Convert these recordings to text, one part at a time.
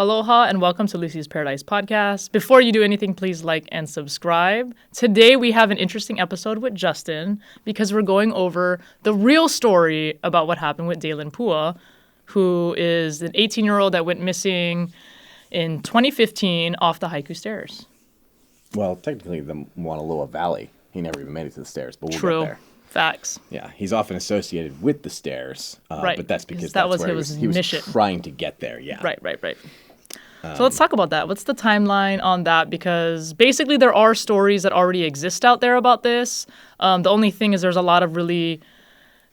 Aloha and welcome to Lucy's Paradise Podcast. Before you do anything, please like and subscribe. Today we have an interesting episode with Justin because we're going over the real story about what happened with Daylenn Pua, who is an 18-year-old that went missing in 2015 off the Haiku Stairs. Well, technically the Mauna Valley. He never even made it to the stairs, but we'll True. get there. Facts. Yeah, he's often associated with the stairs, Right. but that's because that that's was where his he was mission. Trying to get there, yeah. Right. So let's talk about that. What's the timeline on that? Because basically there are stories that already exist out there about this. The only thing is there's a lot of really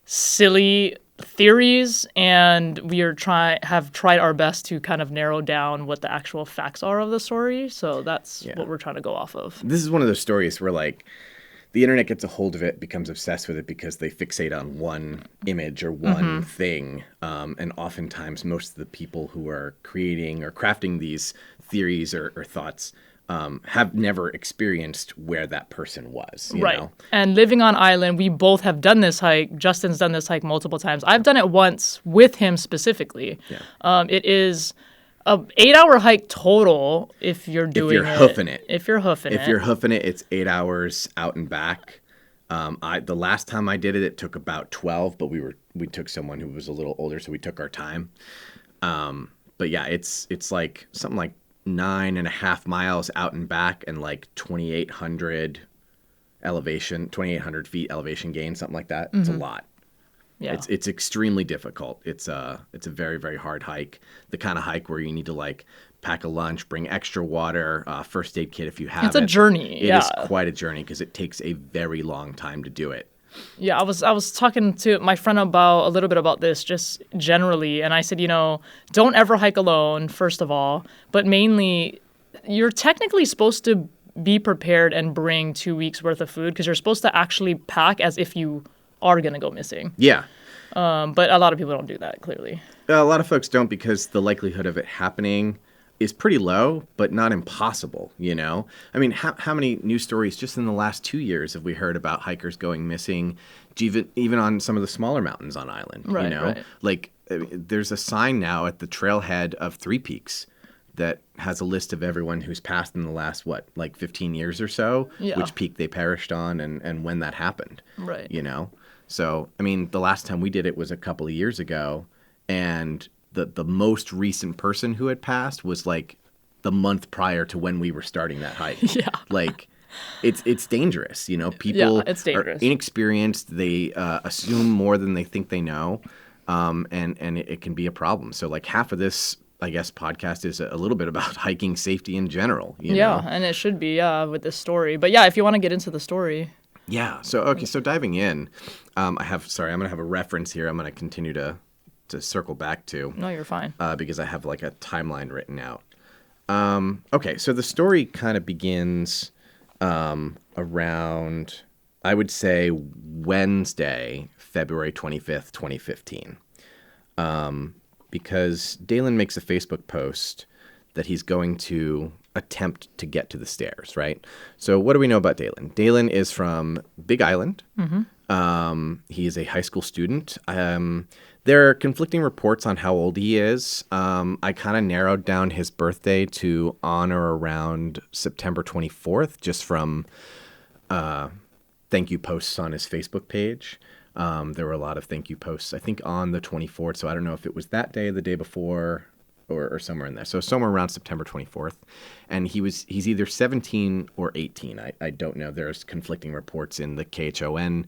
silly theories, and we have tried our best to kind of narrow down what the actual facts are of the story. So that's what we're trying to go off of. This is one of those stories where, like, the internet gets a hold of it, becomes obsessed with it because they fixate on one image or one thing. And oftentimes most of the people who are creating or crafting these theories or thoughts have never experienced where that person was. You know? And living on island, we both have done this hike. Justin's done this hike multiple times. I've done it once with him specifically. Yeah. It is an 8-hour hike total if you're doing it. If you're hoofing it, it's 8 hours out and back. The last time I did it, it took about 12, but we took someone who was a little older, so we took our time. But yeah, it's like something like 9.5 miles out and back and like 2,800 feet elevation gain, something like that. It's a lot. Yeah. It's extremely difficult. It's a very, very hard hike. The kind of hike where you need to like pack a lunch, bring extra water, first aid kit if you have it. It's a journey. It is quite a journey because it takes a very long time to do it. Yeah, I was talking to my friend about a little bit about this just generally, and I said, don't ever hike alone, first of all, but mainly you're technically supposed to be prepared and bring 2 weeks worth of food because you're supposed to actually pack as if you are going to go missing. Yeah. But a lot of people don't do that, clearly. A lot of folks don't because the likelihood of it happening is pretty low, but not impossible, I mean, how many news stories just in the last 2 years have we heard about hikers going missing, even on some of the smaller mountains on island, Right. Like, there's a sign now at the trailhead of Three Peaks that has a list of everyone who's passed in the last, 15 years or so, which peak they perished on and when that happened, right? So, I mean, the last time we did it was a couple of years ago, and the most recent person who had passed was like the month prior to when we were starting that hike. Yeah. Like, it's dangerous, People it's dangerous. are inexperienced. They assume more than they think they know, and it can be a problem. So, like, half of this, I guess, podcast is a little bit about hiking safety in general. You know? And it should be, with this story. But yeah, if you want to get into the story. Yeah. So diving in, I'm going to have a reference here. I'm going to continue to circle back to. No, you're fine. Because I have like a timeline written out. So the story kind of begins around, I would say, Wednesday, February 25th, 2015. Because Daylenn makes a Facebook post that he's going to attempt to get to the stairs, right? So what do we know about Daylenn? Daylenn is from Big Island. He is a high school student. There are conflicting reports on how old he is. I kind of narrowed down his birthday to on or around September 24th, just from thank you posts on his Facebook page. There were a lot of thank you posts, I think, on the 24th. So I don't know if it was that day, the day before, or somewhere in there. So somewhere around September 24th. And he's either 17 or 18. I don't know. There's conflicting reports in the KHON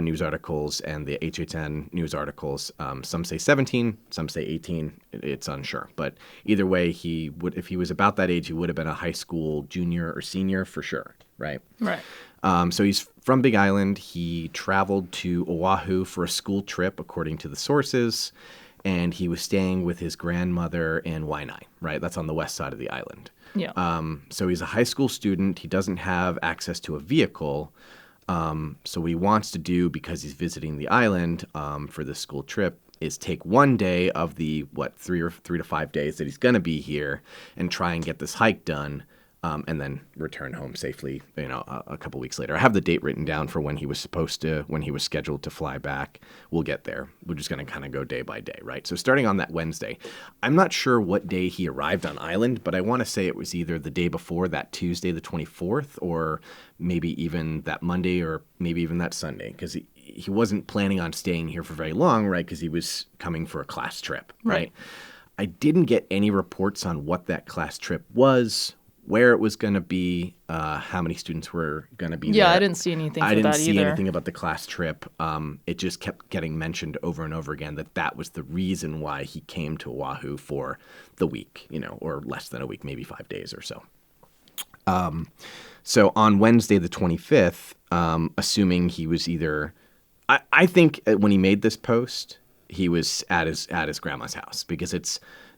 news articles and the HHN news articles. Some say 17, some say 18. It's unsure. But either way, if he was about that age, he would have been a high school junior or senior for sure, right? Right. So he's from Big Island. He traveled to Oahu for a school trip, according to the sources. And he was staying with his grandmother in Waianae, right? That's on the west side of the island. Yeah. So he's a high school student. He doesn't have access to a vehicle. So what he wants to do, because he's visiting the island for this school trip, is take one day of the, 3 to 5 days that he's going to be here and try and get this hike done and then return home safely, a couple weeks later. I have the date written down for when he was scheduled to fly back. We'll get there. We're just going to kind of go day by day, right? So starting on that Wednesday, I'm not sure what day he arrived on island, but I want to say it was either the day before, that Tuesday, the 24th, or maybe even that Monday, or maybe even that Sunday, because he wasn't planning on staying here for very long, right? Because he was coming for a class trip, right? I didn't get any reports on what that class trip was, where it was going to be, how many students were going to be there. Yeah, I didn't see anything for that either. I didn't see anything about the class trip. It just kept getting mentioned over and over again that was the reason why he came to Oahu for the week, or less than a week, maybe 5 days or so. So on Wednesday, the 25th, assuming he was either, I think when he made this post, he was at his grandma's house, because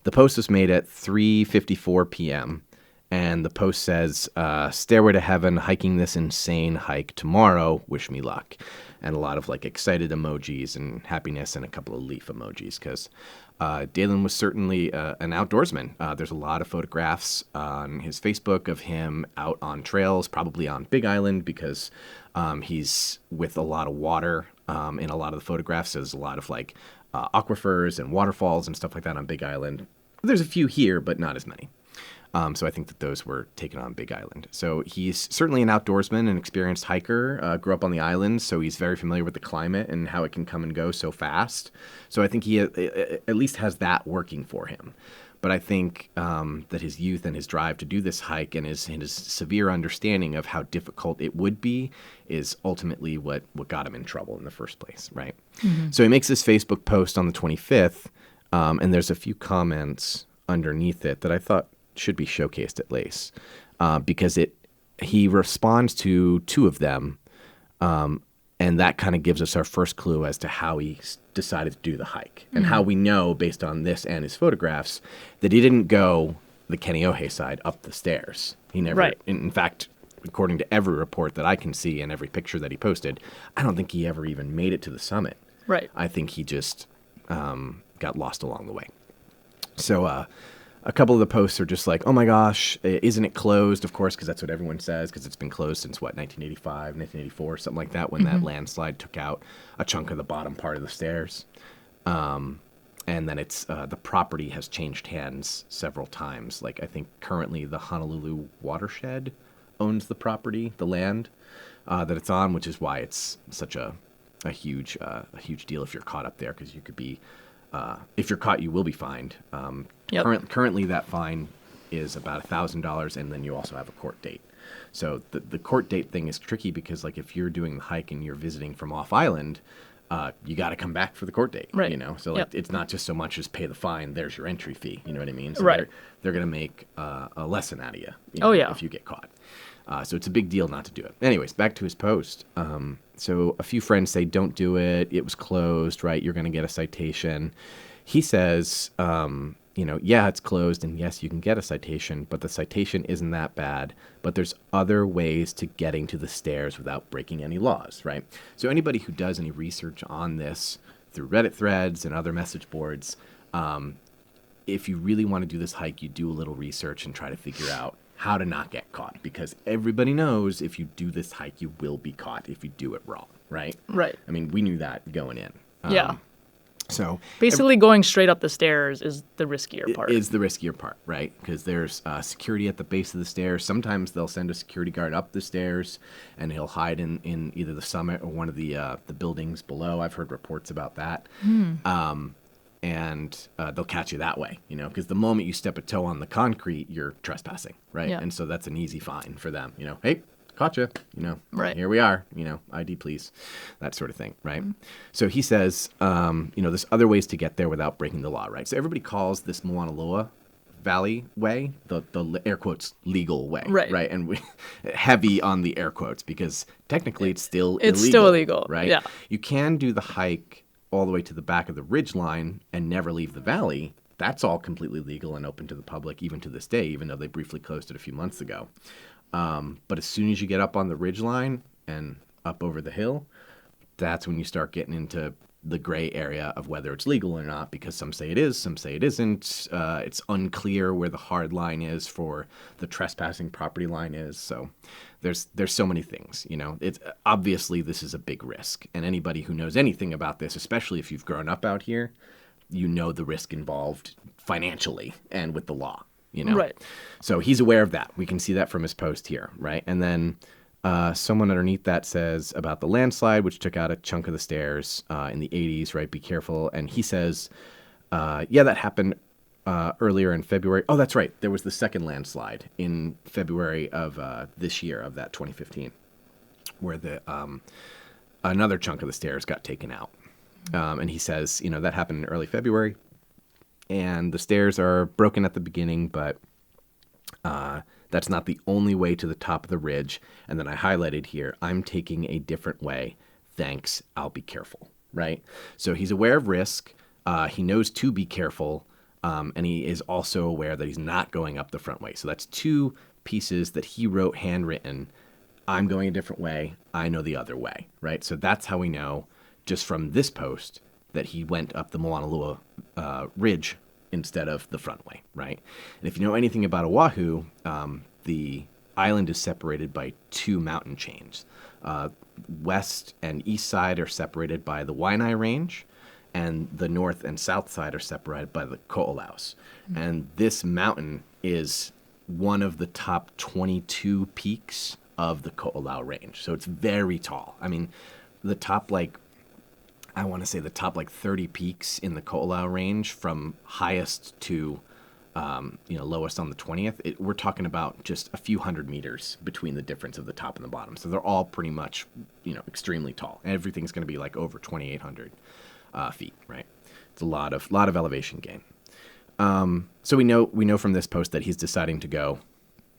the post was made at 3:54 p.m. And the post says, "Stairway to heaven, hiking this insane hike tomorrow. Wish me luck." And a lot of excited emojis and happiness and a couple of leaf emojis, because Daylenn was certainly an outdoorsman. There's a lot of photographs on his Facebook of him out on trails, probably on Big Island, because he's with a lot of water in a lot of the photographs. So there's a lot of aquifers and waterfalls and stuff like that on Big Island. There's a few here, but not as many. So I think that those were taken on Big Island. So he's certainly an outdoorsman, an experienced hiker, grew up on the island, so he's very familiar with the climate and how it can come and go so fast. So I think he at least has that working for him. But I think that his youth and his drive to do this hike and his severe understanding of how difficult it would be is ultimately what got him in trouble in the first place, right? Mm-hmm. So he makes this Facebook post on the 25th, and there's a few comments underneath it that I thought should be showcased at least, because he responds to two of them, and that kind of gives us our first clue as to how he decided to do the hike, and how we know, based on this and his photographs, that he didn't go the Kaneohe side up the stairs. He never, right. In fact, according to every report that I can see and every picture that he posted, I don't think he ever even made it to the summit. Right. I think he just got lost along the way. So, a couple of the posts are just like, "Oh my gosh, isn't it closed?" Of course, because that's what everyone says, because it's been closed since, 1985, 1984, something like that, when that landslide took out a chunk of the bottom part of the stairs. And then it's the property has changed hands several times. I think currently the Honolulu watershed owns the property, the land that it's on, which is why it's such a huge deal if you're caught up there, because you could be... if you're caught, you will be fined. Yep. Currently, that fine is about $1,000, and then you also have a court date. So the court date thing is tricky, because if you're doing the hike and you're visiting from off island, you got to come back for the court date. Right. So it's not just so much as pay the fine. There's your entry fee. You know what I mean? So right. They're going to make a lesson out of you. If you get caught. So it's a big deal not to do it. Anyways, back to his post. So a few friends say, "Don't do it. It was closed, right? You're going to get a citation." He says, "Yeah, it's closed, and yes, you can get a citation, but the citation isn't that bad. But there's other ways to getting to the stairs without breaking any laws," right? So anybody who does any research on this through Reddit threads and other message boards, if you really want to do this hike, you do a little research and try to figure out how to not get caught, because everybody knows if you do this hike, you will be caught if you do it wrong, right? Right. I mean, we knew that going in. Yeah. So basically, going straight up the stairs is the riskier part. Is the riskier part, right? Because there's security at the base of the stairs. Sometimes they'll send a security guard up the stairs, and he'll hide in either the summit or one of the buildings below. I've heard reports about that. And they'll catch you that way, because the moment you step a toe on the concrete, you're trespassing, right? Yeah. And so that's an easy fine for them, "Hey, caught you, right. Here we are, ID please," that sort of thing, right? Mm-hmm. So he says, there's other ways to get there without breaking the law, right? So everybody calls this Mauna Loa Valley way the air quotes legal way, right? And we heavy on the air quotes, because technically it's still illegal. It's still illegal, right? Yeah. You can do the hike all the way to the back of the ridge line and never leave the valley. That's all completely legal and open to the public even to this day, even though they briefly closed it a few months ago. But as soon as you get up on the ridge line and up over the hill, that's when you start getting into the gray area of whether it's legal or not, because some say it is, some say it isn't. It's unclear where the hard line is for the trespassing property line is. So there's so many things, It's obviously this is a big risk, and anybody who knows anything about this, especially if you've grown up out here, the risk involved financially and with the law, Right. So he's aware of that. We can see that from his post here, right? And then someone underneath that says about the landslide, which took out a chunk of the stairs in the 80s, right? Be careful. And he says, yeah, that happened earlier in February. Oh, that's right. There was the second landslide in February of this year, of that 2015, where another chunk of the stairs got taken out. And he says, that happened in early February. And the stairs are broken at the beginning, but that's not the only way to the top of the ridge. And then I highlighted here, I'm taking a different way. Thanks. I'll be careful. Right? So he's aware of risk. He knows to be careful. And he is also aware that he's not going up the front way. So that's two pieces that he wrote handwritten. I'm going a different way. I know the other way. Right? So that's how we know, just from this post, that he went up the Mauna Loa ridge instead of the front way, right? And if you know anything about Oahu, the island is separated by two mountain chains. West and east side are separated by the Waianae Range, and the north and south side are separated by the Ko'olaus. Mm-hmm. And this mountain is one of the top 22 peaks of the Ko'olau Range. So it's very tall. I mean, the top, I want to say the top 30 peaks in the Ko'olau Range, from highest to lowest on the 20th, we're talking about just a few hundred meters between the difference of the top and the bottom. So they're all pretty much, extremely tall. Everything's going to be over 2,800 feet, right? It's a lot of elevation gain. So we know from this post that he's deciding to go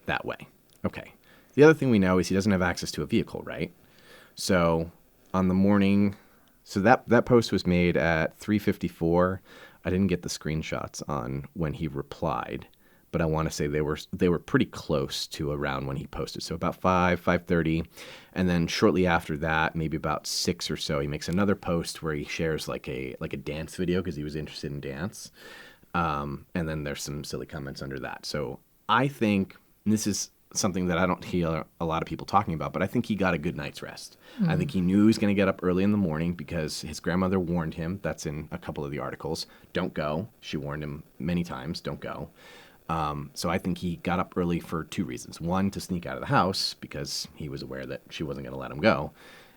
that way. Okay. The other thing we know is he doesn't have access to a vehicle, right? So on the morning, so that post was made at 3:54. I didn't get the screenshots on when he replied, but I want to say they were pretty close to around when he posted. So about 5:30, and then shortly after that, maybe about 6 or so, he makes another post where he shares like a dance video because he was interested in dance, and then there's some silly comments under that. So I think, and this is something that I don't hear a lot of people talking about, but I think he got a good night's rest. Mm-hmm. I think he knew he was going to get up early in the morning because his grandmother warned him. That's in a couple of the articles. Don't go. She warned him many times. Don't go. So I think he got up early for two reasons. One, to sneak out of the house because he was aware that she wasn't going to let him go.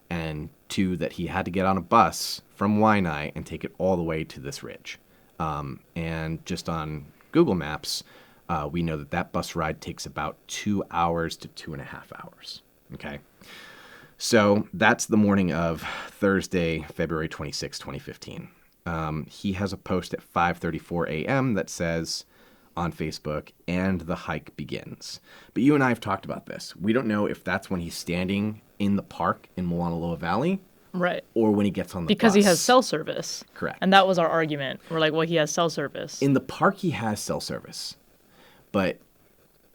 And two, that he had to get on a bus from Waianae and take it all the way to this ridge. And just on Google Maps, we know that bus ride takes about 2 hours to 2.5 hours. Okay. So that's the morning of Thursday, February 26, 2015. He has a post at 5:34 a.m. that says on Facebook, "And the hike begins." But you and I have talked about this. We don't know if that's when he's standing in the park in Mauna Loa Valley. Right. Or when he gets on the because bus. He has cell service. Correct. And that was our argument. We're like, well, he has cell service. In the park, he has cell service. But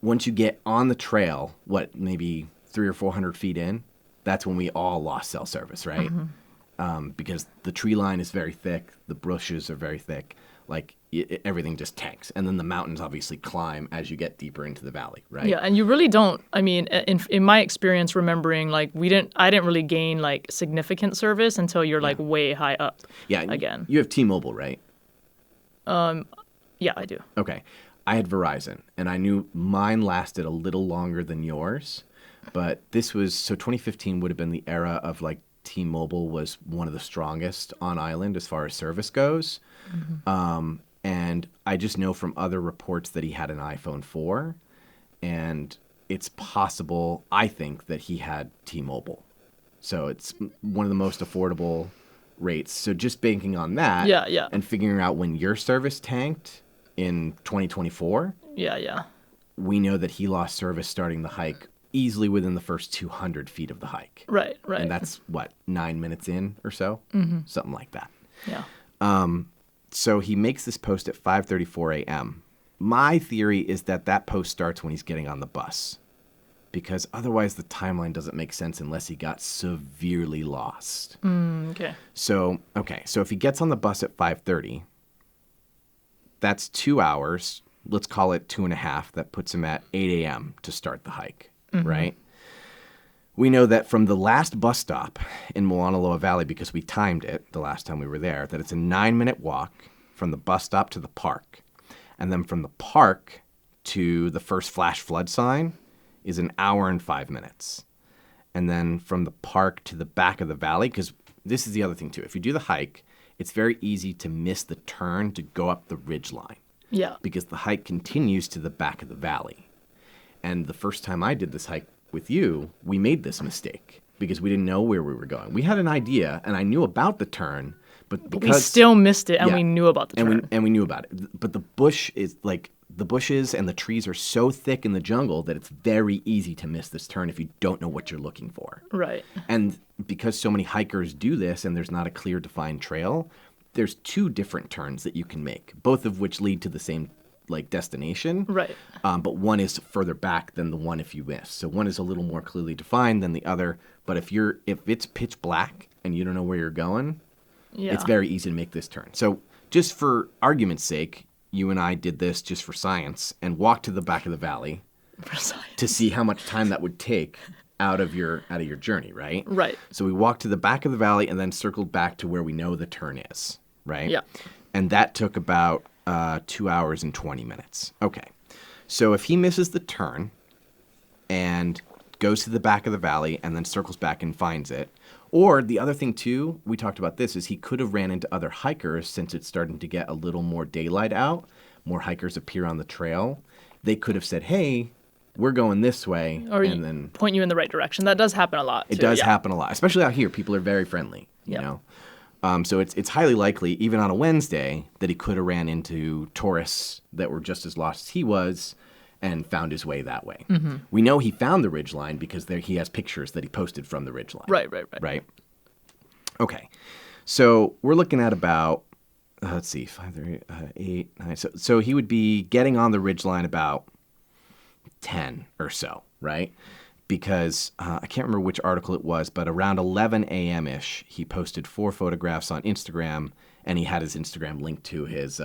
once you get on the trail, maybe 300 or 400 feet in, that's when we all lost cell service, right? Mm-hmm. Because the tree line is very thick, the bushes are very thick, everything just tanks. And then the mountains obviously climb as you get deeper into the valley, right? Yeah, and you really don't, in my experience remembering, I didn't really gain, significant service until you're, way high up. Yeah, again. You have T-Mobile, right? Yeah, I do. Okay. I had Verizon, and I knew mine lasted a little longer than yours, but this was, so 2015 would have been the era of T-Mobile was one of the strongest on island as far as service goes. Mm-hmm. And I just know from other reports that he had an iPhone 4, and it's possible, I think, that he had T-Mobile. So it's one of the most affordable rates. So just banking on that and figuring out when your service tanked in 2024, we know that he lost service starting the hike easily within the first 200 feet of the hike. Right. And that's, 9 minutes in or so? Mm-hmm. Something like that. Yeah. So he makes this post at 5:34 a.m. My theory is that post starts when he's getting on the bus, because otherwise the timeline doesn't make sense unless he got severely lost. Okay. So if he gets on the bus at 5:30, that's 2 hours. Let's call it 2.5. That puts him at 8 a.m. to start the hike, right? We know that from the last bus stop in Mauna Loa Valley, because we timed it the last time we were there, that it's a 9-minute walk from the bus stop to the park. And then from the park to the first flash flood sign is an hour and 5 minutes. And then from the park to the back of the valley, because this is the other thing too. If you do the hike, it's very easy to miss the turn to go up the ridge line. Yeah. Because the hike continues to the back of the valley. And the first time I did this hike with you, we made this mistake because we didn't know where we were going. We had an idea, and I knew about the turn, but because we still missed it, and we knew about the turn. And we knew about it. But the bush is like the bushes and the trees are so thick in the jungle that it's very easy to miss this turn if you don't know what you're looking for. Right. And because so many hikers do this, and there's not a clear defined trail, there's 2 different turns that you can make, both of which lead to the same destination. Right. But one is further back than the one if you miss. So one is a little more clearly defined than the other. But if it's pitch black and you don't know where you're going, it's very easy to make this turn. So just for argument's sake, you and I did this just for science and walked to the back of the valley to see how much time that would take out of your journey, right? Right. So we walked to the back of the valley and then circled back to where we know the turn is, right? Yeah. And that took about 2 hours and 20 minutes. Okay. So if he misses the turn and goes to the back of the valley and then circles back and finds it, or the other thing too, we talked about this, is he could have ran into other hikers since it's starting to get a little more daylight out, more hikers appear on the trail. They could have said, hey, we're going this way, or and then point you in the right direction. That does happen a lot. It does happen a lot, especially out here. People are very friendly, you know. So it's highly likely, even on a Wednesday, that he could have ran into tourists that were just as lost as he was and found his way that way. Mm-hmm. We know he found the ridgeline because he has pictures that he posted from the ridgeline. Right. Okay. So we're looking at about, let's see, 5, 3, 8, 9. So he would be getting on the ridgeline about 10 or so, right? Because I can't remember which article it was, but around 11 a.m.-ish, he posted 4 photographs on Instagram, and he had his Instagram linked to his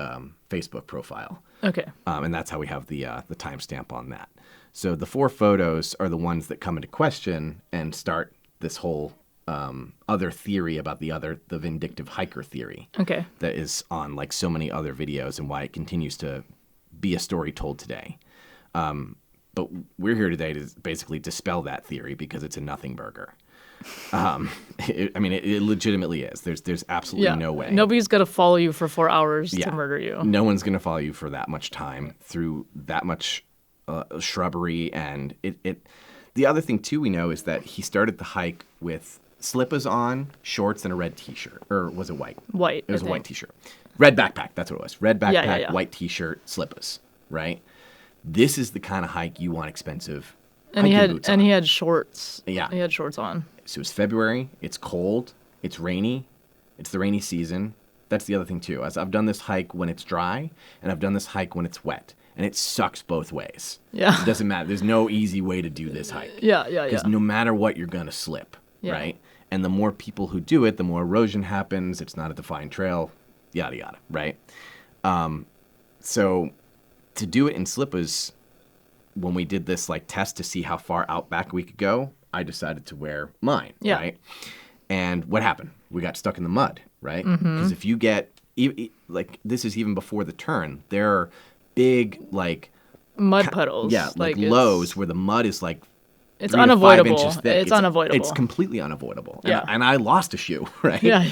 Facebook profile. Okay. And that's how we have the timestamp on that. So the 4 photos are the ones that come into question and start this whole other theory about the vindictive hiker theory. Okay. That is on like so many other videos and why it continues to be a story told today. But we're here today to basically dispel that theory because it's a nothing burger. It legitimately is. There's absolutely no way. Nobody's going to follow you for 4 hours to murder you. No one's going to follow you for that much time through that much shrubbery. And the other thing, too, we know is that he started the hike with slippers on, shorts, and a red T-shirt. Or was it white? White. It was a white T-shirt. Red backpack. That's what it was. Red backpack, white T-shirt, slippers. Right? This is the kind of hike you want expensive hiking boots on. And he had shorts. Yeah. He had shorts on. So it's February. It's cold. It's rainy. It's the rainy season. That's the other thing, too. As I've done this hike when it's dry, and I've done this hike when it's wet. And it sucks both ways. Yeah. It doesn't matter. There's no easy way to do this hike. Yeah. Because no matter what, you're going to slip, right? And the more people who do it, the more erosion happens. It's not a defined trail, yada, yada, right? So to do it in slippers, when we did this test to see how far out back we could go, I decided to wear mine, right? And what happened? We got stuck in the mud, right? Because if you get, this is even before the turn, there are big, mud puddles. Yeah, lows where the mud is it's unavoidable. 5 inches thick. It's unavoidable. It's completely unavoidable. Yeah. And I lost a shoe, right? Yeah.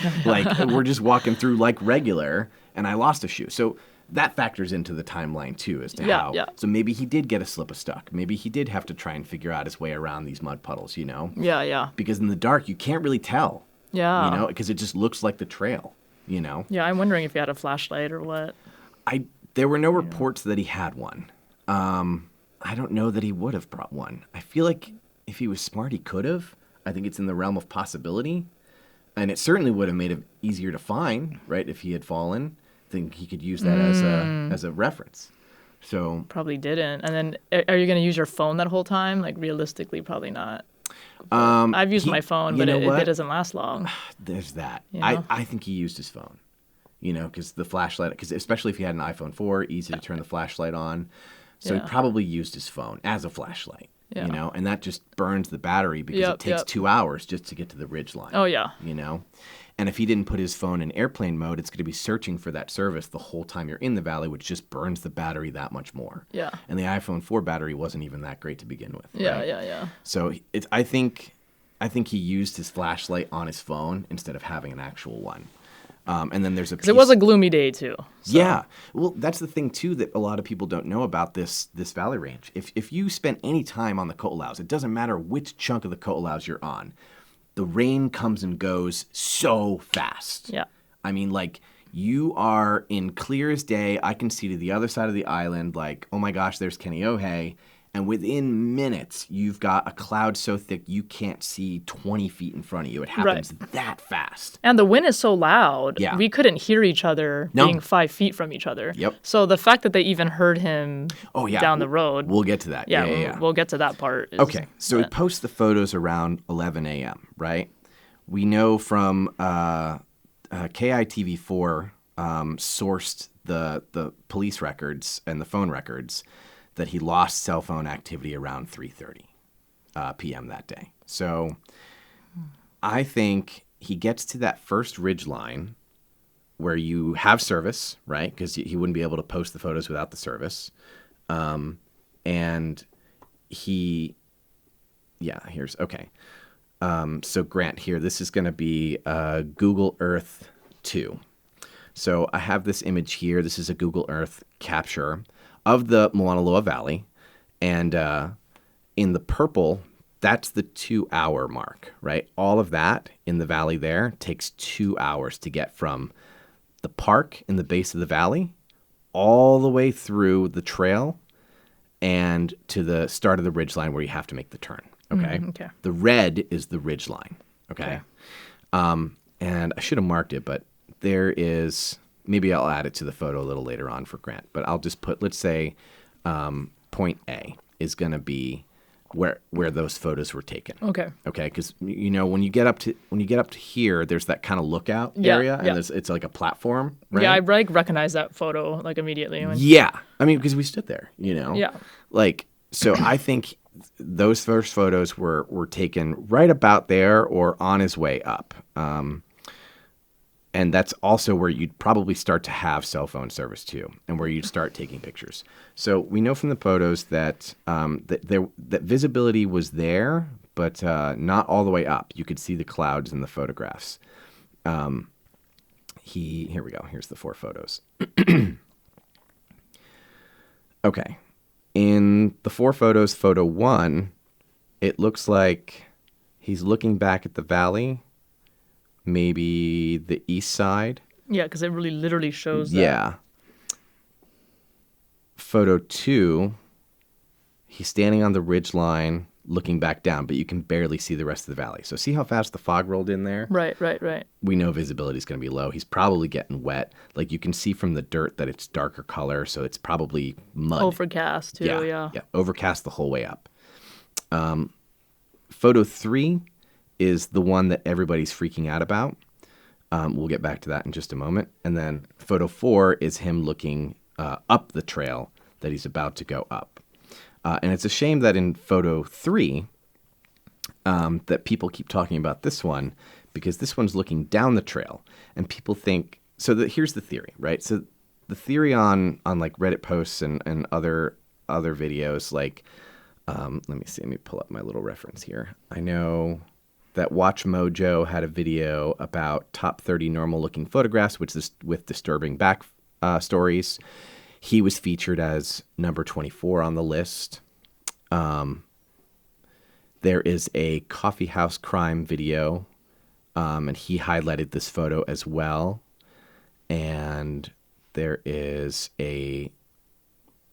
We're just walking through regular, and I lost a shoe. So that factors into the timeline, too, as to how. Yeah. So maybe he did get a slip of stuck. Maybe he did have to try and figure out his way around these mud puddles, you know? Yeah. Because in the dark, you can't really tell. Yeah. You know, because it just looks like the trail, you know? Yeah, I'm wondering if he had a flashlight or what. There were no reports that he had one. I don't know that he would have brought one. I feel like if he was smart, he could have. I think it's in the realm of possibility. And it certainly would have made it easier to find, right, if he had fallen. I think he could use that as a reference. So Probably didn't. And then are you going to use your phone that whole time? Like realistically, probably not. I've used my phone, but it doesn't last long. there's that. You know? I think he used his phone. Because the flashlight, because especially if he had an iPhone 4, easy to turn the flashlight on. So he probably used his phone as a flashlight. Yeah. And that just burns the battery because it takes 2 hours just to get to the ridge line. Oh, yeah. And if he didn't put his phone in airplane mode, it's going to be searching for that service the whole time you're in the valley, which just burns the battery that much more. Yeah. And the iPhone 4 battery wasn't even that great to begin with. Yeah, right? yeah. So I think he used his flashlight on his phone instead of having an actual one. And then there's a piece... Because it was a gloomy day, too. So. Yeah. Well, that's the thing, too, that a lot of people don't know about this valley range. If you spend any time on the Ko'olau's, it doesn't matter which chunk of the Ko'olau's you're on, the rain comes and goes so fast. Yeah. I mean, like, you are in clear as day. I can see to the other side of the island, like, oh my gosh, there's Kaneohe. And within minutes, you've got a cloud so thick you can't see 20 feet in front of you. It happens that fast. And the wind is so loud, we couldn't hear each other being 5 feet from each other. Yep. So the fact that they even heard him down the road. We'll get to that. Yeah. We'll get to that part. Okay, so he posts the photos around 11 a.m., right? We know from KITV4 sourced the police records and the phone records that he lost cell phone activity around 3:30 p.m. that day. So I think he gets to that first ridge line where you have service, right? Because he wouldn't be able to post the photos without the service. And here's, okay. So Grant here, this is going to be Google Earth 2. So I have this image here. This is a Google Earth capture of the Mauna Loa Valley, and in the purple, that's the 2-hour mark, right? All of that in the valley there takes 2 hours to get from the park in the base of the valley all the way through the trail and to the start of the ridgeline where you have to make the turn, okay? Okay. The red is the ridgeline, okay? And I should have marked it, but there is... Maybe I'll add it to the photo a little later on for Grant, but I'll just put, let's say, point A is going to be where those photos were taken. Okay. Okay, because when you get up to here, there's that kind of lookout area, and it's like a platform, right? Yeah, I recognize that photo immediately. Yeah, I mean because we stood there, Yeah. So I think those first photos were taken right about there or on his way up. And that's also where you'd probably start to have cell phone service too, and where you'd start taking pictures. So we know from the photos that that visibility was there, but not all the way up. You could see the clouds in the photographs. Here we go. Here's the 4 photos. Okay. In the 4 photos, photo 1, it looks like he's looking back at the valley. Maybe the east side. Yeah, because it really literally shows that. Yeah. Photo 2, he's standing on the ridge line looking back down, but you can barely see the rest of the valley. So see how fast the fog rolled in there? Right. We know visibility is going to be low. He's probably getting wet. Like you can see from the dirt that it's darker color, so it's probably mud. Overcast too, yeah. Overcast the whole way up. Photo 3 is the one that everybody's freaking out about. We'll get back to that in just a moment. And then photo 4 is him looking up the trail that he's about to go up. And it's a shame that in photo 3 that people keep talking about this one because this one's looking down the trail. And people think... here's the theory, right? So the theory on like Reddit posts and other videos, like... let me pull up my little reference here. I know... that Watch Mojo had a video about top 30 normal-looking photographs, which is with disturbing back stories. He was featured as number 24 on the list. There is a coffee house crime video, and he highlighted this photo as well. And there is a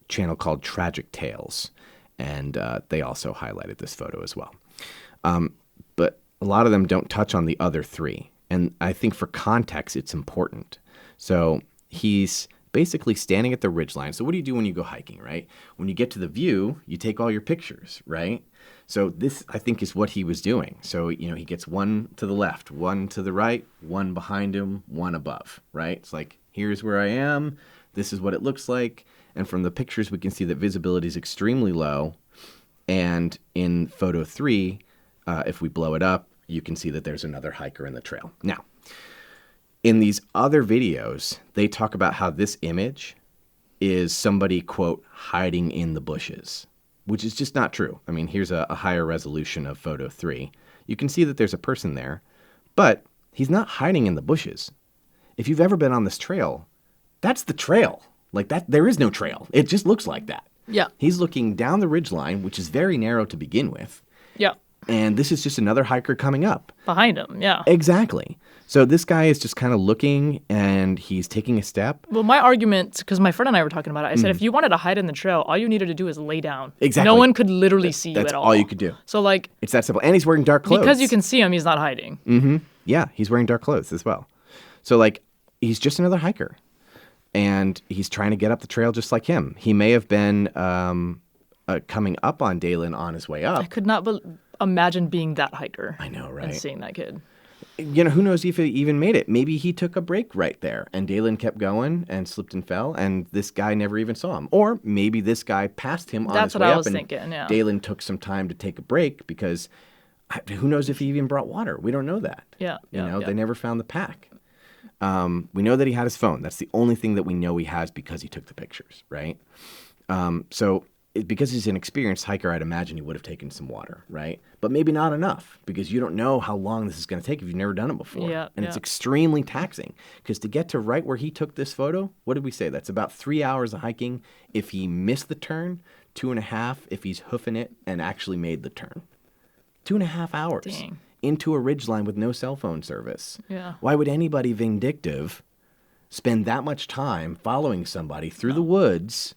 channel called Tragic Tales, and they also highlighted this photo as well. But a lot of them don't touch on the other 3. And I think for context, it's important. So he's basically standing at the ridgeline. So what do you do when you go hiking, right? When you get to the view, you take all your pictures, right? So this, I think, is what he was doing. So, he gets one to the left, one to the right, one behind him, one above, right? It's like, here's where I am. This is what it looks like. And from the pictures, we can see that visibility is extremely low. And in photo 3, if we blow it up, you can see that there's another hiker in the trail. Now, in these other videos, they talk about how this image is somebody, quote, hiding in the bushes, which is just not true. I mean, here's a higher resolution of photo 3. You can see that there's a person there, but he's not hiding in the bushes. If you've ever been on this trail, that's the trail. Like that, there is no trail. It just looks like that. Yeah. He's looking down the ridgeline, which is very narrow to begin with. Yeah. And this is just another hiker coming up. Behind him, yeah. Exactly. So this guy is just kind of looking, and he's taking a step. Well, my argument, because my friend and I were talking about it, I said if you wanted to hide in the trail, all you needed to do is lay down. Exactly. No one could literally see you at all. That's all you could do. So, like... It's that simple. And he's wearing dark clothes. Because you can see him, he's not hiding. Mm-hmm. Yeah, he's wearing dark clothes as well. So, like, he's just another hiker. And he's trying to get up the trail just like him. He may have been coming up on Daylenn on his way up. I could not imagine being that hiker. I know, right? And seeing that kid. Who knows if he even made it. Maybe he took a break right there, and Daylenn kept going and slipped and fell, and this guy never even saw him. Or maybe this guy passed him on his way up. That's what I was thinking, yeah. Daylenn took some time to take a break because who knows if he even brought water. We don't know that. Yeah. They never found the pack. We know that he had his phone. That's the only thing that we know he has because he took the pictures, right? Because he's an experienced hiker, I'd imagine he would have taken some water, right? But maybe not enough because you don't know how long this is going to take if you've never done it before. It's extremely taxing because to get to right where he took this photo, what did we say? That's about 3 hours of hiking if he missed the turn, 2.5 if he's hoofing it and actually made the turn. 2.5 hours. Dang. Into a ridgeline with no cell phone service. Yeah. Why would anybody vindictive spend that much time following somebody through the woods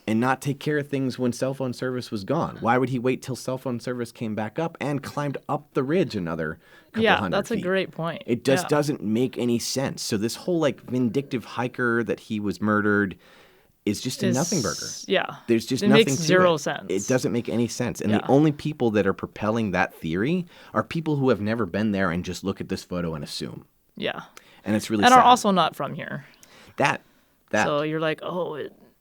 and not take care of things when cell phone service was gone? Why would he wait till cell phone service came back up and climbed up the ridge another couple hundred feet? Yeah, that's a great point. It just doesn't make any sense. So this whole vindictive hiker that he was murdered is just a nothing burger. Yeah. There's just it nothing makes to zero it. sense. It doesn't make any sense. And the only people that are propelling that theory are people who have never been there and just look at this photo and assume. Yeah. And it's really sad. sad. Are also not from here. That. So you're like,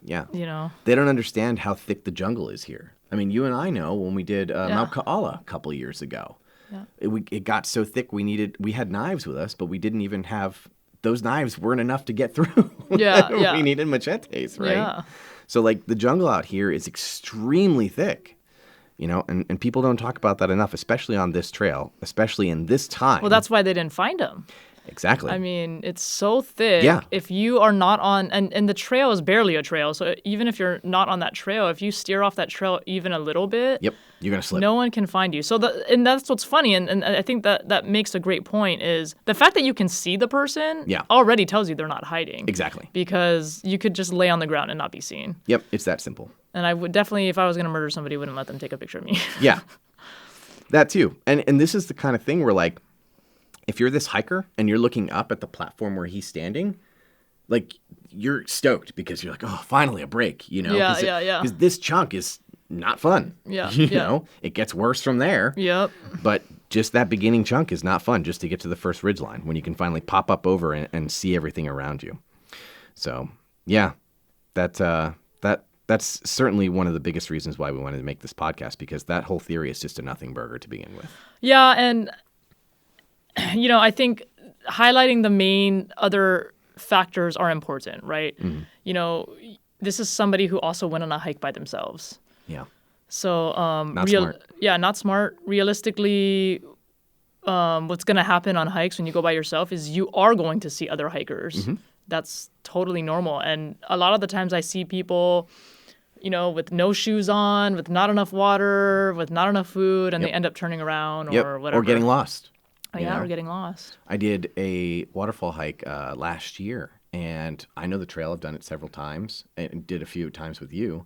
yeah. You know. They don't understand how thick the jungle is here. I mean, you and I know when we did Mount Kaala a couple of years ago. Yeah. It got so thick we had knives with us, but we didn't even have... Those knives weren't enough to get through. Yeah. We needed machetes, right? Yeah. So, the jungle out here is extremely thick, and people don't talk about that enough, especially on this trail, especially in this time. Well, that's why they didn't find him. Exactly. I mean, it's so thick. Yeah. If you are not on, and the trail is barely a trail, so even if you're not on that trail, if you steer off that trail even a little bit, yep, you're gonna slip. No one can find you. So and that's what's funny, and I think that makes a great point is the fact that you can see the person already tells you they're not hiding. Exactly. Because you could just lay on the ground and not be seen. Yep, it's that simple. And I would definitely, if I was gonna murder somebody, wouldn't let them take a picture of me. Yeah, that too. And this is the kind of thing where if you're this hiker and you're looking up at the platform where he's standing, you're stoked because you're like, oh, finally a break, Yeah. Because this chunk is not fun. Yeah. You know, it gets worse from there. Yep. But just that beginning chunk is not fun just to get to the first ridgeline when you can finally pop up over and see everything around you. So, yeah, that's certainly one of the biggest reasons why we wanted to make this podcast, because that whole theory is just a nothing burger to begin with. Yeah, and I think highlighting the main other factors are important, right? Mm-hmm. This is somebody who also went on a hike by themselves. Yeah. So, not smart. Yeah, not smart. Realistically, what's going to happen on hikes when you go by yourself is you are going to see other hikers. Mm-hmm. That's totally normal. And a lot of the times I see people, with no shoes on, with not enough water, with not enough food, and they end up turning around or whatever. Or getting lost. Or getting lost. I did a waterfall hike last year, and I know the trail. I've done it several times and did a few times with you.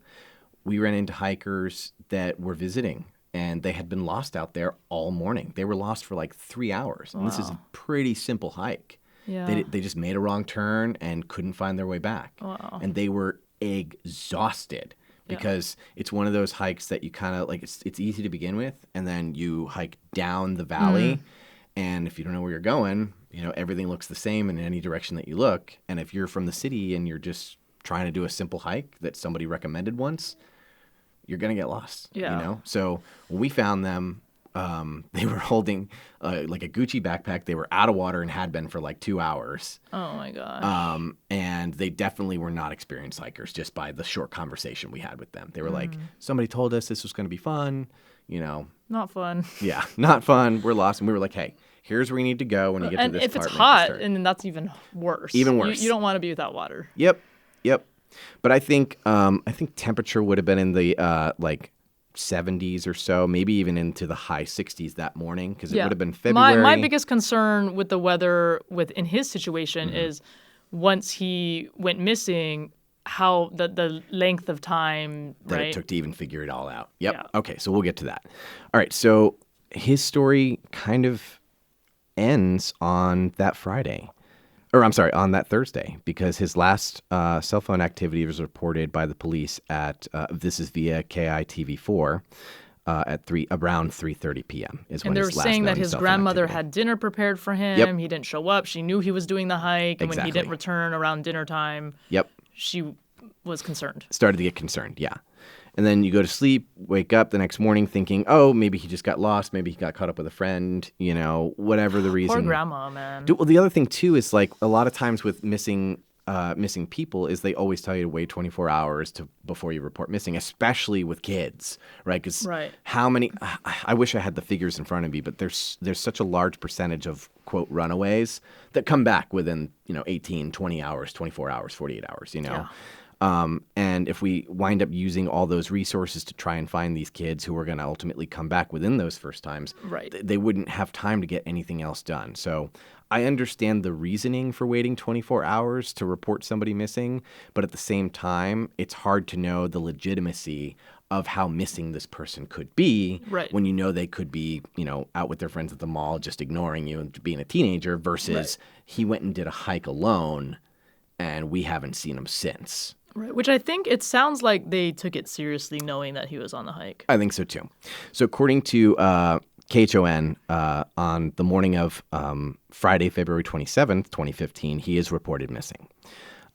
We ran into hikers that were visiting, and they had been lost out there all morning. They were lost for 3 hours. Wow. And this is a pretty simple hike. Yeah. They just made a wrong turn and couldn't find their way back. Wow. And they were exhausted because it's one of those hikes that you kind of like, it's easy to begin with. And then you hike down the valley. And if you don't know where you're going, you know, everything looks the same in any direction that you look. And if you're from the city and you're just trying to do a simple hike that somebody recommended once, you're going to get lost, you know? So when we found them, they were holding like a Gucci backpack. They were out of water and had been for like 2 hours. Oh my gosh. And they definitely were not experienced hikers just by the short conversation we had with them. They were like, somebody told us this was going to be fun, you know. Not fun. Yeah, not fun. We're lost. And we were like, hey, here's where you need to go when you get to this part. And if it's hot, and then that's even worse. Even worse. You don't want to be without water. Yep. But I think temperature would have been in the like 70s or so, maybe even into the high 60s that morning, because it would have been February. My biggest concern with the weather in his situation is once he went missing, how the length of time that right? it took to even figure it all out. Yep. Yeah. Okay, so we'll get to that. All right, so his story kind of ends on that Friday. Or I'm sorry, on that Thursday, because his last cell phone activity was reported by the police at, this is via KITV4, at around 3:30 p.m. is when and they were his last saying that known his cell phone grandmother activity. had dinner prepared for him. Yep. He didn't show up. She knew he was doing the hike. And when he Exactly. didn't return around dinner time, Yep. she was concerned. Started to get concerned, yeah. And then you go to sleep, wake up the next morning thinking, oh, maybe he just got lost. Maybe he got caught up with a friend, you know, whatever the reason. Poor grandma, man. Well, the other thing, too, is like a lot of times with missing people is they always tell you to wait 24 hours before you report missing, especially with kids, right? Because how many – I wish I had the figures in front of me, but there's such a large percentage of, quote, runaways that come back within, 18, 20 hours, 24 hours, 48 hours, Yeah. And if we wind up using all those resources to try and find these kids who are going to ultimately come back within those first times, they wouldn't have time to get anything else done. So I understand the reasoning for waiting 24 hours to report somebody missing, but at the same time, it's hard to know the legitimacy of how missing this person could be when you know they could be, out with their friends at the mall just ignoring you and being a teenager versus he went and did a hike alone and we haven't seen him since. Right, which I think it sounds like they took it seriously knowing that he was on the hike. I think so, too. So according to KHON, on the morning of Friday, February 27th, 2015, he is reported missing.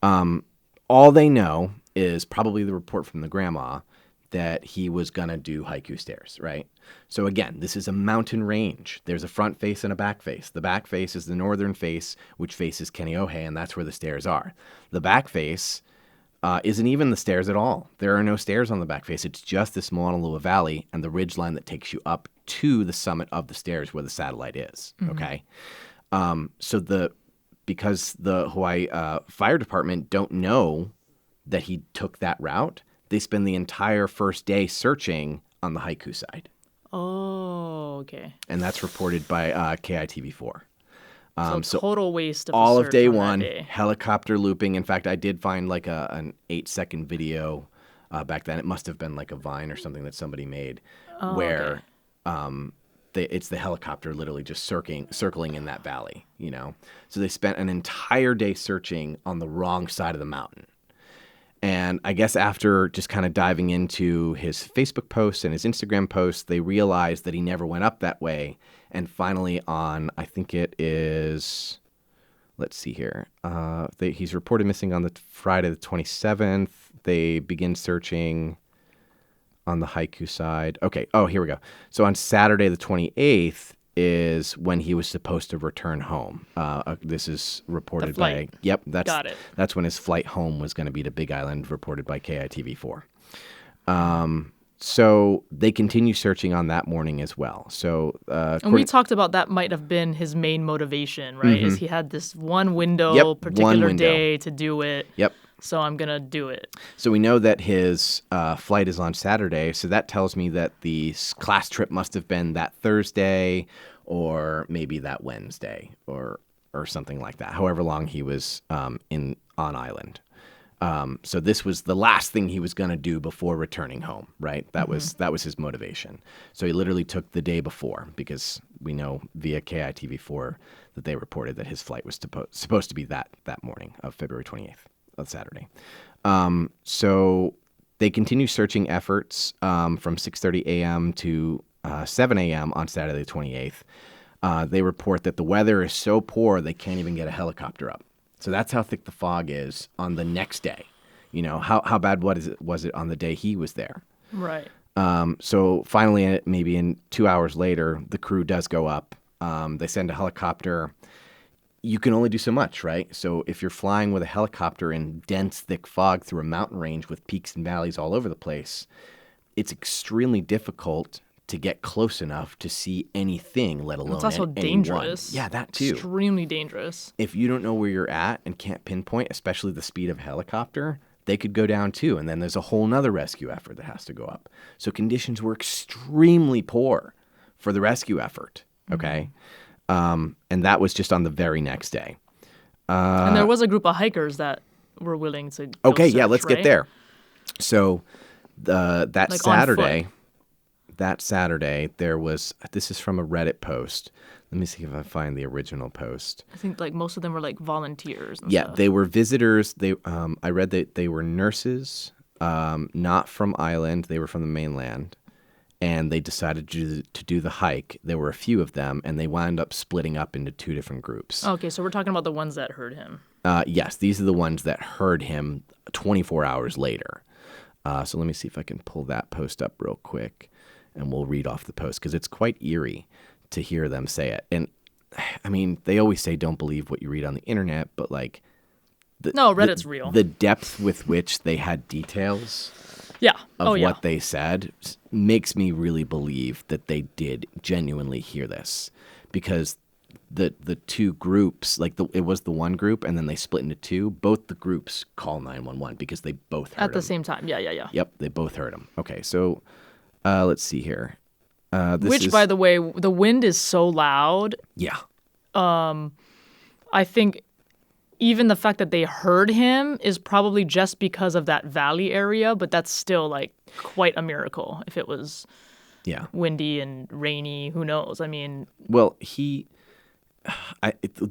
All they know is probably the report from the grandma that he was going to do Haiku Stairs, right? So again, this is a mountain range. There's a front face and a back face. The back face is the northern face, which faces Kaneohe, and that's where the stairs are. The back face isn't even the stairs at all. There are no stairs on the back face. It's just this Mauna Loa Valley and the ridge line that takes you up to the summit of the stairs where the satellite is, okay? Because the Hawaii Fire Department don't know that he took that route, they spend the entire first day searching on the Haiku side. Oh, okay. And that's reported by KITV4. So total waste of all a of search day on that one, day. helicopter looping. In fact, I did find like an 8-second video back then. It must have been like a Vine or something that somebody made where it's the helicopter literally just circling in that valley, So they spent an entire day searching on the wrong side of the mountain. And I guess after just kind of diving into his Facebook posts and his Instagram posts, they realized that he never went up that way. And finally on, I think it is, let's see here. He's reported missing on the Friday the 27th. They begin searching on the Haiku side. Okay. Oh, here we go. So on Saturday the 28th is when he was supposed to return home. This is reported by... Yep, Got it. That's when his flight home was going to be to Big Island, reported by KITV4. So they continue searching on that morning as well. So and we talked about that might have been his main motivation, right? Is he had this one window, particular day to do it. Yep. So I'm going to do it. So we know that his flight is on Saturday. So that tells me that the class trip must have been that Thursday or maybe that Wednesday or something like that, however long he was on island. So this was the last thing he was going to do before returning home, right? That was his motivation. So he literally took the day before, because we know via KITV4 that they reported that his flight was supposed to be that morning of February 28th, of Saturday. So they continue searching efforts from 6:30 a.m. to 7 a.m. on Saturday the 28th. They report that the weather is so poor they can't even get a helicopter up. So that's how thick the fog is on the next day. You know, how bad was it on the day he was there? Right. So finally, maybe in 2 hours later, the crew does go up. They send a helicopter. You can only do so much, right? So if you're flying with a helicopter in dense, thick fog through a mountain range with peaks and valleys all over the place, it's extremely difficult to get close enough to see anything, let alone It's also dangerous. Yeah, that too. Extremely dangerous. If you don't know where you're at and can't pinpoint, especially the speed of a helicopter, they could go down too. And then there's a whole nother rescue effort that has to go up. So conditions were extremely poor for the rescue effort. Okay. And that was just on the very next day. And there was a group of hikers that were willing to go Okay, search, yeah, let's right? get there. So that Like on Saturday, foot. there was, this is from a Reddit post. Let me see if I find the original post. I think like most of them were like volunteers and Yeah, stuff. they were visitors. I read that they were nurses, not from Ireland. They were from the mainland. And they decided to do the hike. There were a few of them, and they wound up splitting up into two different groups. Okay, so we're talking about the ones that heard him. Yes, these are the ones that heard him 24 hours later. So let me see if I can pull that post up real quick, and we'll read off the post, because it's quite eerie to hear them say it. And, I mean, they always say don't believe what you read on the internet, but, like... No, Reddit's real. The depth with which they had details... Yeah. of what they said makes me really believe that they did genuinely hear this, because the two groups, like it was the one group and then they split into two. Both the groups call 911 because they both heard At the him. same time. Yeah. Yep, they both heard him. Okay, so let's see here. Which, by the way, the wind is so loud. Yeah. I think even the fact that they heard him is probably just because of that valley area, but that's still like quite a miracle. If it was windy and rainy, who knows? I mean, well, the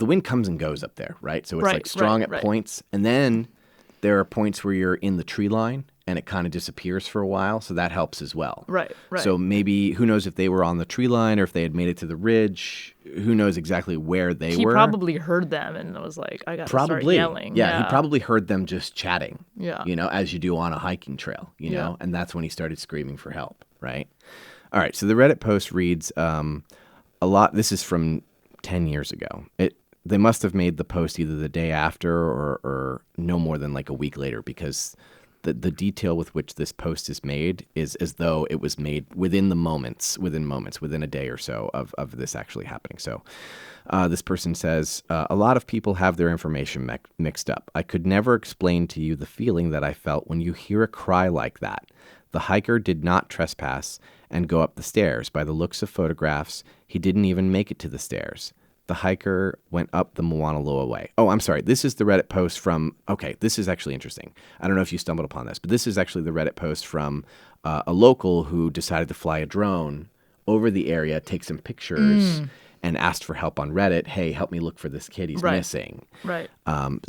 wind comes and goes up there, right? So it's like strong at points, and then there are points where you're in the tree line and it kind of disappears for a while, so that helps as well. Right. So maybe, who knows if they were on the tree line or if they had made it to the ridge. Who knows exactly where they were. He probably heard them and was like, I got to start yelling. Yeah, he probably heard them just chatting, Yeah. you know, as you do on a hiking trail, you know, and that's when he started screaming for help, right? All right, so the Reddit post reads a lot. This is from 10 years ago. They must have made the post either the day after or no more than like a week later, because the detail with which this post is made is as though it was made within a day or so of this actually happening. So this person says, a lot of people have their information mixed up. I could never explain to you the feeling that I felt when you hear a cry like that. The hiker did not trespass and go up the stairs. By the looks of photographs, he didn't even make it to the stairs. The hiker went up the Mauna Loa way. Oh, I'm sorry. This is the Reddit post from... Okay, this is actually interesting. I don't know if you stumbled upon this, but this is actually the Reddit post from a local who decided to fly a drone over the area, take some pictures, and asked for help on Reddit. Hey, help me look for this kid. He's missing. Right.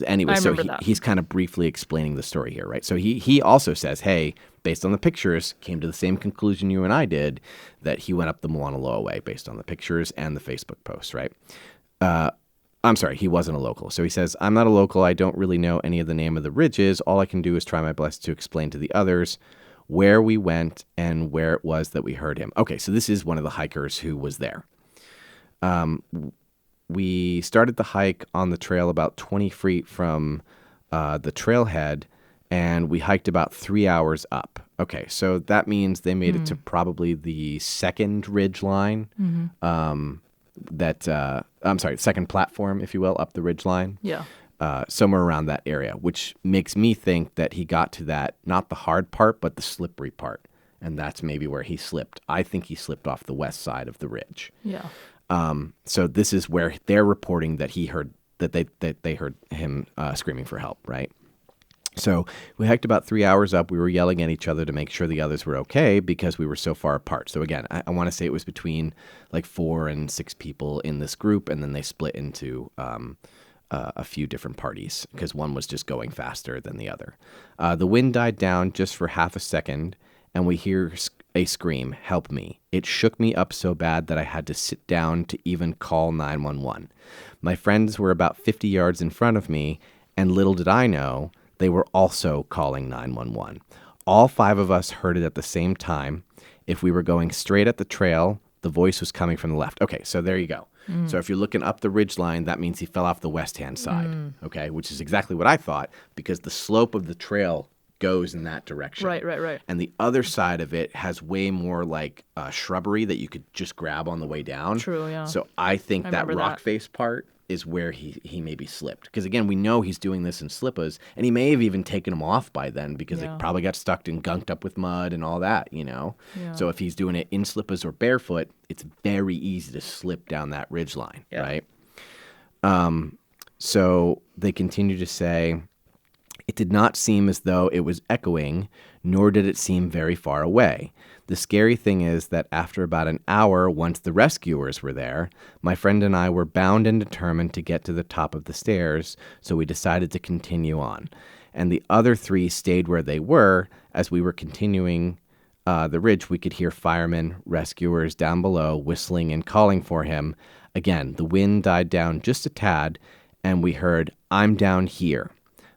Anyway, so he's kind of briefly explaining the story here, right? So he also says, hey, based on the pictures, came to the same conclusion you and I did, that he went up the Mauna Loa way based on the pictures and the Facebook posts, right? I'm sorry, he wasn't a local. So he says, I'm not a local. I don't really know any of the name of the ridges. All I can do is try my best to explain to the others where we went and where it was that we heard him. Okay, so this is one of the hikers who was there. We started the hike on the trail about 20 feet from the trailhead, and we hiked about 3 hours up. Okay, so that means they made it to probably the second ridge line. Second platform, if you will, up the ridge line. Yeah. Somewhere around that area, which makes me think that he got to that, not the hard part, but the slippery part. And that's maybe where he slipped. I think he slipped off the west side of the ridge. Yeah. So this is where they're reporting that they heard him screaming for help, right? So we hiked about 3 hours up. We were yelling at each other to make sure the others were okay because we were so far apart. So again, I want to say it was between like 4 and 6 people in this group, and then they split into a few different parties because one was just going faster than the other. The wind died down just for half a second, and we hear a scream, "Help me." It shook me up so bad that I had to sit down to even call 911. My friends were about 50 yards in front of me, and little did I know, they were also calling 911. All 5 of us heard it at the same time. If we were going straight at the trail, the voice was coming from the left. Okay, so there you go. So if you're looking up the ridge line, that means he fell off the west-hand side, okay, which is exactly what I thought because the slope of the trail goes in that direction. Right. And the other side of it has way more like shrubbery that you could just grab on the way down. True, yeah. So I think that remember rock that. face part is where he maybe slipped. Because again, we know he's doing this in slippers, and he may have even taken them off by then because it probably got stuck and gunked up with mud and all that, you know? Yeah. So if he's doing it in slippers or barefoot, it's very easy to slip down that ridge line, right? So they continue to say, it did not seem as though it was echoing, nor did it seem very far away. The scary thing is that after about an hour, once the rescuers were there, my friend and I were bound and determined to get to the top of the stairs, so we decided to continue on. And the other 3 stayed where they were. As we were continuing the ridge, we could hear firemen, rescuers down below whistling and calling for him. Again, the wind died down just a tad, and we heard, "I'm down here."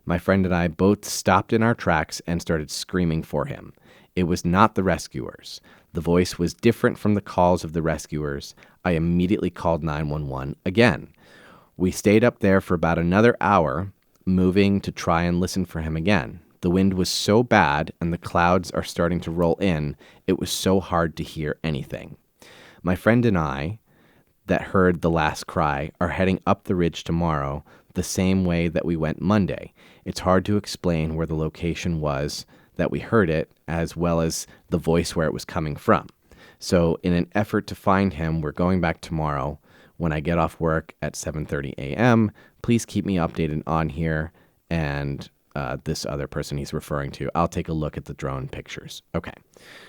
My friend and I both stopped in our tracks and started screaming for him. It was not the rescuers. The voice was different from the calls of the rescuers. I immediately called 911 again. We stayed up there for about another hour, moving to try and listen for him again. The wind was so bad and the clouds are starting to roll in, it was so hard to hear anything. My friend and I, that heard the last cry, are heading up the ridge tomorrow, the same way that we went Monday. It's hard to explain where the location was that we heard it, as well as the voice where it was coming from. So in an effort to find him, we're going back tomorrow. When I get off work at 7:30 a.m., please keep me updated on here and this other person he's referring to. I'll take a look at the drone pictures. Okay.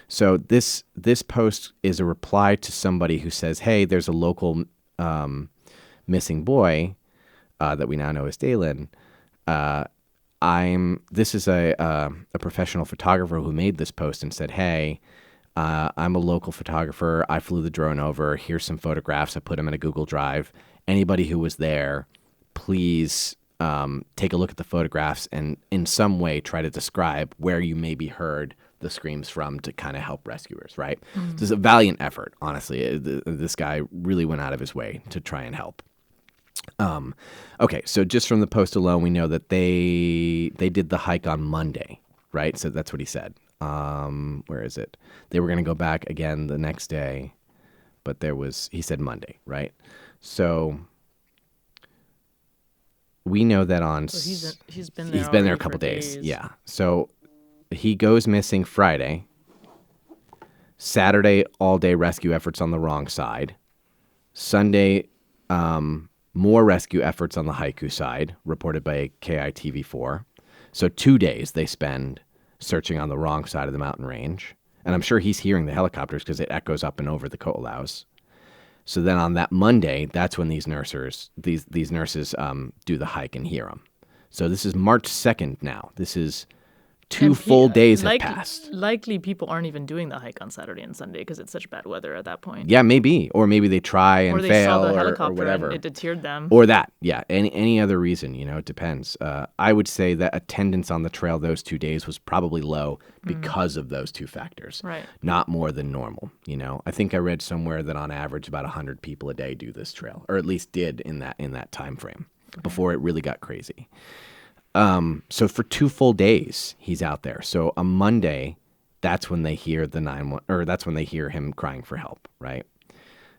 So this post is a reply to somebody who says, hey, there's a local missing boy that we now know as Daylenn. This is a professional photographer who made this post and said, hey, I'm a local photographer. I flew the drone over. Here's some photographs. I put them in a Google Drive. Anybody who was there, please take a look at the photographs and in some way try to describe where you maybe heard the screams from to kind of help rescuers, right? This is a valiant effort, honestly. This guy really went out of his way to try and help. Okay, so just from the post alone, we know that they did the hike on Monday, right? So that's what he said. Where is it? They were going to go back again the next day, but he said Monday, right? So we know that he's been there a couple days. Yeah. So he goes missing Friday. Saturday, all day rescue efforts on the wrong side. Sunday, more rescue efforts on the Haiku side, reported by KITV4. So 2 days they spend searching on the wrong side of the mountain range. And I'm sure he's hearing the helicopters because it echoes up and over the Ko'olaus. So then on that Monday, that's when these nurses do the hike and hear them. So this is March 2nd now. This is 2 full days have passed. Likely people aren't even doing the hike on Saturday and Sunday because it's such bad weather at that point. Yeah, maybe. Or maybe they try and or they fail saw the or helicopter whatever. And it deterred them. Or that. Yeah, any other reason, it depends. I would say that attendance on the trail those 2 days was probably low because of those 2 factors. Right. Not more than normal, I think I read somewhere that on average about 100 people a day do this trail, or at least did in that time frame before it really got crazy. So for 2 full days, he's out there. So on Monday, that's when they hear that's when they hear him crying for help, right?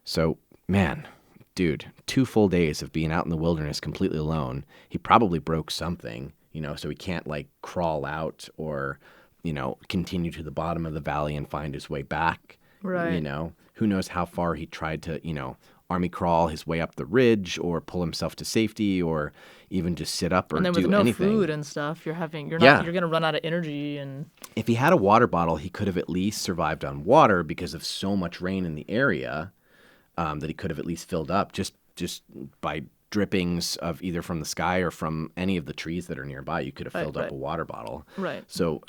So, man, dude, 2 full days of being out in the wilderness completely alone. He probably broke something, so he can't like crawl out or, continue to the bottom of the valley and find his way back. Right. Who knows how far he tried to, army crawl his way up the ridge or pull himself to safety or even just sit up or And then do with no anything. food and stuff, you're Yeah. gonna run out of energy. And If he had a water bottle, he could have at least survived on water because of so much rain in the area that he could have at least filled up just by drippings of either from the sky or from any of the trees that are nearby. You could have filled up a water bottle. Right. So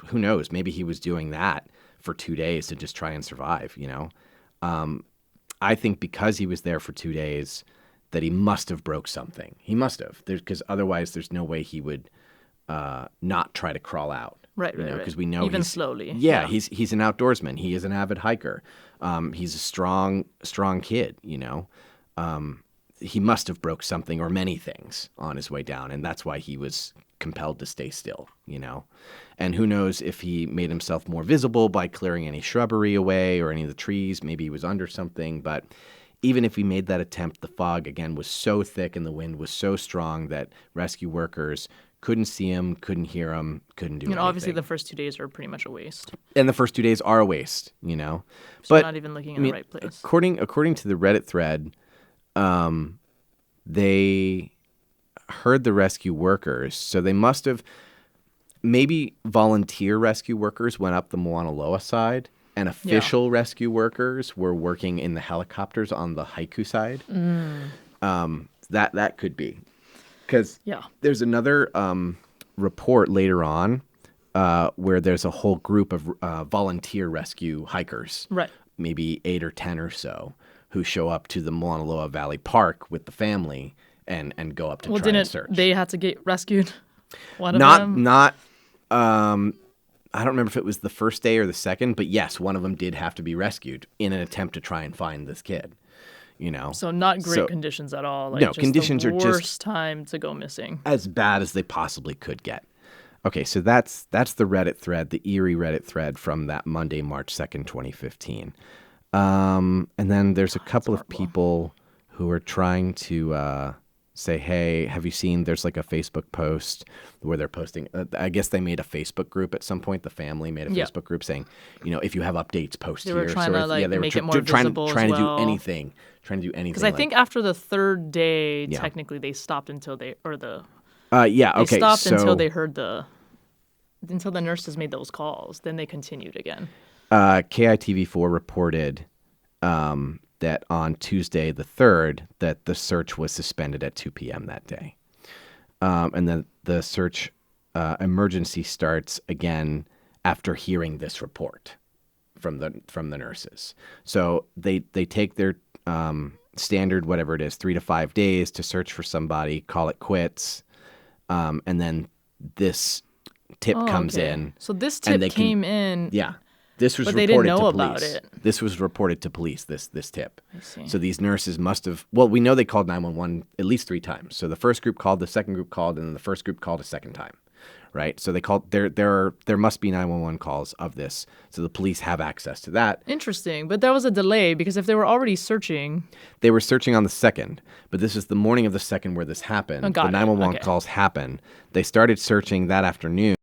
who knows? Maybe he was doing that for 2 days to just try and survive, you know? I think because he was there for 2 days that he must have broke something. He must have. Because otherwise there's no way he would not try to crawl out. Right. Because we know even he's, slowly. Yeah, he's an outdoorsman. He is an avid hiker. He's a strong kid, you know? He must have broke something or many things on his way down, and that's why he was compelled to stay still, you know? And who knows if he made himself more visible by clearing any shrubbery away or any of the trees. Maybe he was under something, but even if he made that attempt, the fog, again, was so thick and the wind was so strong that rescue workers couldn't see him, couldn't hear him, couldn't do anything. Obviously, the first 2 days are pretty much a waste. And the first 2 days are a waste, you know? So but not even looking in the right place. According to the Reddit thread, they heard the rescue workers, so they must have maybe volunteer rescue workers went up the Mauna Loa side, and official rescue workers were working in the helicopters on the Haiku side. That could be, because there's another report later on where there's a whole group of volunteer rescue hikers, right? Maybe 8 or 10 or so, who show up to the Mauna Loa Valley Park with the family and go up to try and search. They had to get rescued? One of them? Not. I don't remember if it was the first day or the second, but yes, one of them did have to be rescued in an attempt to try and find this kid. You know, so not great conditions at all. No, conditions are just worst time to go missing. As bad as they possibly could get. Okay, so that's the Reddit thread, the eerie Reddit thread from that Monday, March 2nd, 2015. And then there's a couple of people who are trying to say, hey, have you seen, there's like a Facebook post where they're posting, I guess they made a Facebook group at some point. The family made a Facebook group saying, you know, if you have updates, post here. They were trying to make it more visible trying as well. to do anything. Because I think after the third day, technically they stopped until they stopped until they heard until the nurses made those calls. Then they continued again. KITV4 reported that on Tuesday the 3rd that the search was suspended at 2 p.m. that day. And then the search emergency starts again after hearing this report from the nurses. So they take their standard, whatever it is, 3 to 5 days to search for somebody, call it quits. And then this tip comes in. So this tip came in. Yeah. This was but reported they didn't know to about police. It. This was reported to police, this tip. I see. So these nurses must have, well, we know they called 911 at least 3 times. So the first group called, the second group called, and then the first group called a second time, right? So they called, there must be 911 calls of this. So the police have access to that. Interesting. But there was a delay because if they were already searching. They were searching on the 2nd, but this is the morning of the 2nd where this happened. The 911 calls happened. They started searching that afternoon.